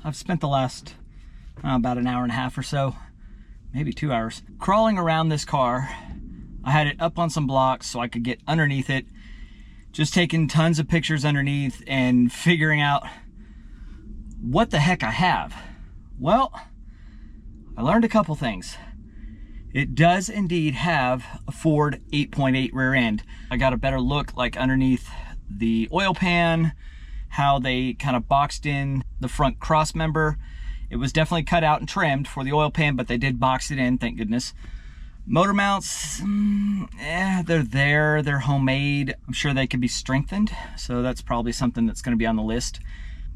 I've spent the last about an hour and a half or so, maybe 2 hours, crawling around this car. I had it up on some blocks so I could get underneath it, just taking tons of pictures underneath and figuring out what the heck I have. Well, I learned a couple things. It does indeed have a Ford 8.8 rear end. I got a better look like underneath the oil pan, how they kind of boxed in the front cross member. It was definitely cut out and trimmed for the oil pan, but they did box it in, thank goodness. Motor mounts, they're there, they're homemade. I'm sure they could be strengthened, so that's probably something that's gonna be on the list.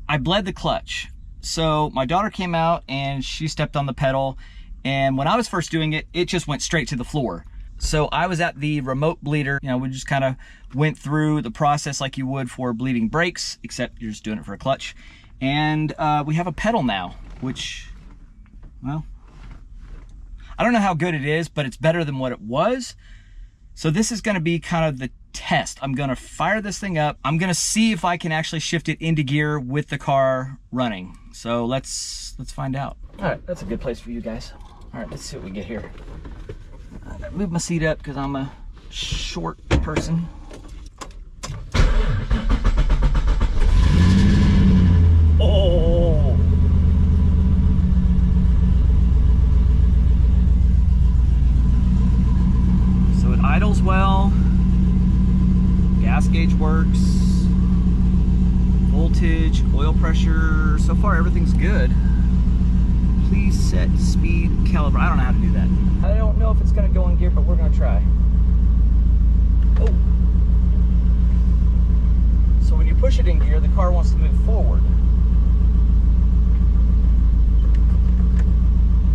I bled the clutch. So my daughter came out and she stepped on the pedal, and when I was first doing it, it just went straight to the floor. So I was at the remote bleeder. You know, we just kind of went through the process like you would for bleeding brakes, except you're just doing it for a clutch. And we have a pedal now, which, well, I don't know how good it is, but it's better than what it was. So this is gonna be kind of the test. I'm gonna fire this thing up. I'm gonna see if I can actually shift it into gear with the car running. So let's find out. All right, that's a good place for you guys. All right, let's see what we get here. I gotta move my seat up because I'm a short person. Oh! So it idles well. Gas gauge works. Voltage, oil pressure. So far, everything's good. Please set speed caliber. I don't know how to do that. I don't know if it's gonna go in gear, but we're gonna try. Oh. So when you push it in gear, the car wants to move forward.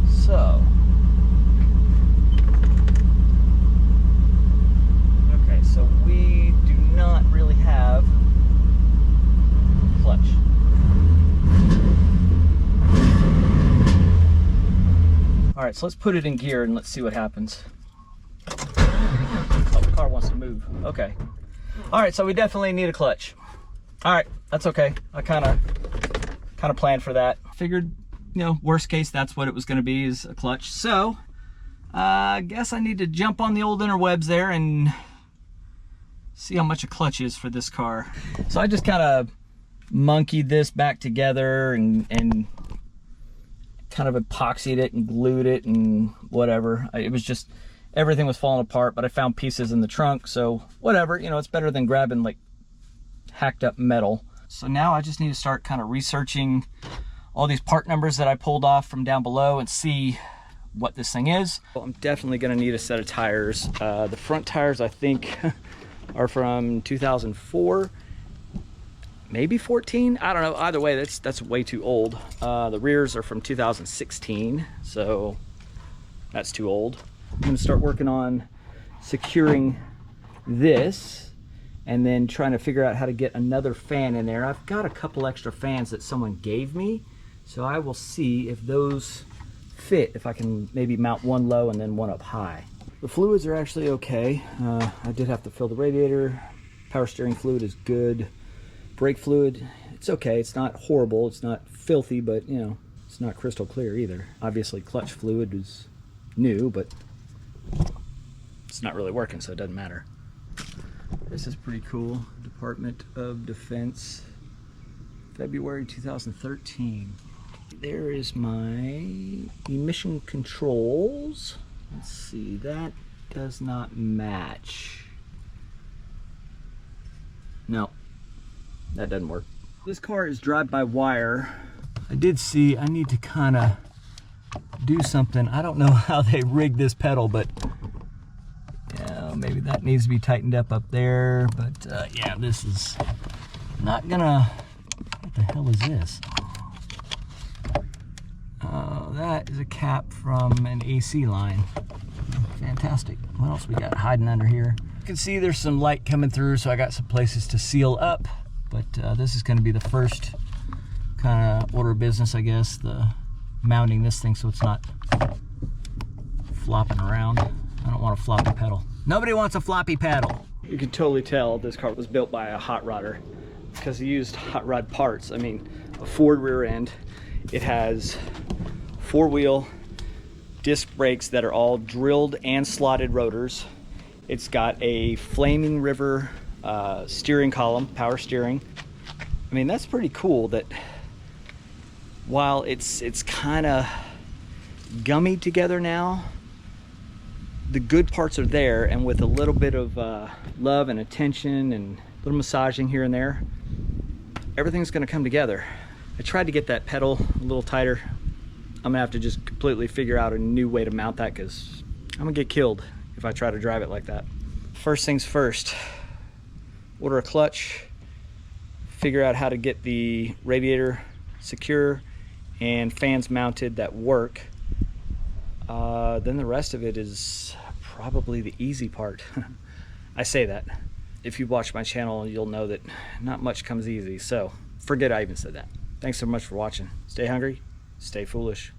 So. Okay, so we do not really have clutch. All right, so let's put it in gear and let's see what happens. Oh, the car wants to move. Okay. All right, so we definitely need a clutch. All right, that's okay. I kind of planned for that. Figured, you know, worst case, that's what it was going to be, is a clutch. So I guess I need to jump on the old interwebs there and see how much a clutch is for this car. So I just kind of monkeyed this back together and kind of epoxied it and glued it and whatever. It was just, everything was falling apart, but I found pieces in the trunk, so whatever, you know, it's better than grabbing like hacked up metal. So now I just need to start kind of researching all these part numbers that I pulled off from down below and see what this thing is. Well, I'm definitely gonna need a set of tires. The front tires, I think, are from 2004. Maybe 14, I don't know. Either way, that's way too old. The rears are from 2016, so that's too old. I'm gonna start working on securing this and then trying to figure out how to get another fan in there. I've got a couple extra fans that someone gave me, so I will see if those fit, if I can maybe mount one low and then one up high. The fluids are actually okay. I did have to fill the radiator. Power steering fluid is good. Brake fluid, it's okay. It's not horrible. It's not filthy, but you know, it's not crystal clear either. Obviously, clutch fluid is new, but it's not really working, so it doesn't matter. This is pretty cool. Department of Defense, February 2013. There is my emission controls. Let's see, that does not match. No. That doesn't work. This car is drive-by-wire. I did see I need to kind of do something. I don't know how they rigged this pedal, but yeah, maybe that needs to be tightened up there. But yeah, this is not gonna. What the hell is this? That is a cap from an AC line. Fantastic. What else we got hiding under here? You can see there's some light coming through, so I got some places to seal up. But this is going to be the first kind of order of business, I guess, the mounting this thing so it's not flopping around. I don't want a floppy pedal. Nobody wants a floppy pedal. You can totally tell this car was built by a hot rodder because he used hot rod parts. I mean, a Ford rear end. It has 4-wheel disc brakes that are all drilled and slotted rotors. It's got a Flaming River steering column, power steering. I mean, that's pretty cool that while it's kind of gummied together now, the good parts are there, and with a little bit of love and attention and a little massaging here and there, everything's gonna come together. I tried to get that pedal a little tighter. I'm gonna have to just completely figure out a new way to mount that, because I'm gonna get killed if I try to drive it like that. First things first, order a clutch, figure out how to get the radiator secure and fans mounted that work. Then the rest of it is probably the easy part. I say that. If you watch my channel, you'll know that not much comes easy, so forget I even said that. Thanks so much for watching. Stay hungry, stay foolish.